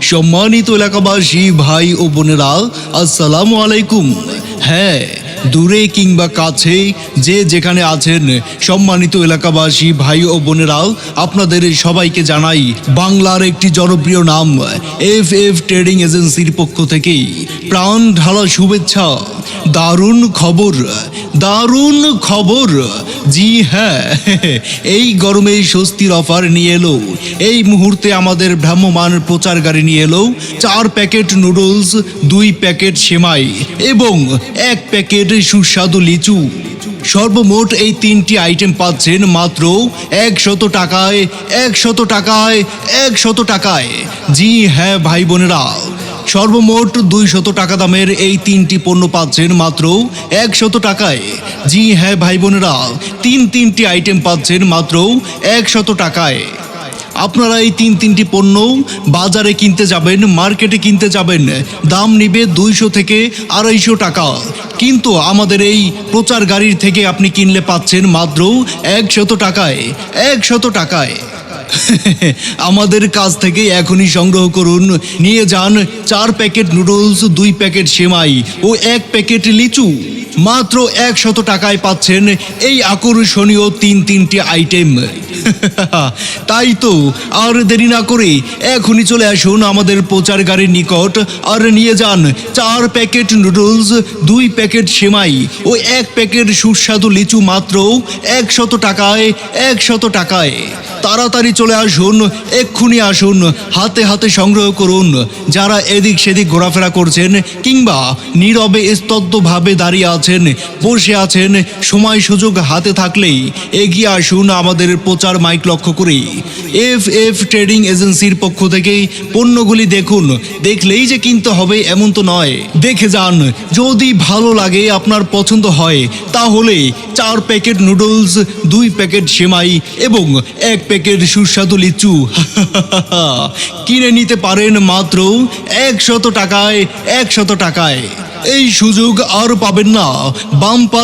সম্মানিত এলাকাবাসী ভাই ও বোনেরা, আসসালামু আলাইকুম। হ্যাঁ, দূরে কিংবা কাছে যে যেখানে আছেন সম্মানিত এলাকাবাসী ভাই ও বোনেরা, আপনাদের সবাইকে জানাই বাংলার একটি জনপ্রিয় নাম এফ ট্রেডিং এজেন্সির পক্ষ থেকে প্রাণ ঢালা শুভেচ্ছা। দারুণ খবর, দারুণ খবর। জি হ্যাঁ, এই গরমে স্বস্তির অফার নিয়ে এলো। এই মুহূর্তে আমাদের ভ্রাম্যমান প্রচার গাড়ি নিয়ে এলো 4 প্যাকেট নুডলস, 2 প্যাকেট সেমাই এবং 1 প্যাকেট সুস্বাদু লিচু। সর্বমোট এই 3টি আইটেম পাচ্ছেন মাত্র 100 টাকায়, 100 টাকায়, 100 টাকায়। জি হ্যাঁ ভাই বোনেরা, সর্বমোট 200 টাকা দামের এই 3টি পণ্য পাচ্ছেন মাত্র 100 টাকায়। জি হ্যাঁ ভাই বোনেরা, তিনটি আইটেম পাচ্ছেন মাত্র 100 টাকায়। আপনারা এই তিনটি পণ্য বাজারে কিনতে যাবেন, মার্কেটে কিনতে যাবেন, দাম নিবে 200 থেকে 250 টাকা, কিন্তু আমাদের এই প্রচার গাড়ির থেকে আপনি কিনলে পাচ্ছেন মাত্র 100 টাকায়, 100 টাকায়। আমাদের কাছ থেকে এখনই সংগ্রহ করুন, নিয়ে যান 4 প্যাকেট নুডলস, 2 প্যাকেট সেমাই ও 1 প্যাকেট লিচু। মাত্র 100 টাকায় পাচ্ছেন এই আকর্ষণীয় তিনটি আইটেম। তাই তো আর দেরি না করে এখনই চলে আসুন আমাদের প্রচার গাড়ির নিকট আর নিয়ে যান 4 প্যাকেট নুডলস, 2 প্যাকেট সেমাই ও 1 প্যাকেট সুস্বাদু লিচু মাত্র 100 টাকায়, 100 টাকায়। তাড়াতাড়ি চলে আসুন, এক্ষুনি আসুন, হাতে হাতে সংগ্রহ করুন। যারা এদিক সেদিক ঘোরাফেরা করছেন কিংবা নীরবে স্তব্ধভাবে দাঁড়িয়ে আছেন, বসে আছেন, সময় সুযোগ হাতে থাকলেই এগিয়ে আসুন আমাদের প্রচার মাইক লক্ষ্য করে। এফ ট্রেডিং এজেন্সির পক্ষ থেকে পণ্যগুলি দেখুন, দেখলেই যে কিনতে হবে এমন তো নয়, দেখে যান। যদি ভালো লাগে, আপনার পছন্দ হয়, তাহলে 4 প্যাকেট নুডলস, 2 প্যাকেট সেমাই এবং 1 প্যাকেট সুস্বাদু লিচু কিনে নিতে পারেন মাত্র 100 টাকায়, 100 টাকায়। এই সুযোগ আর পাবেন না। বাম্পার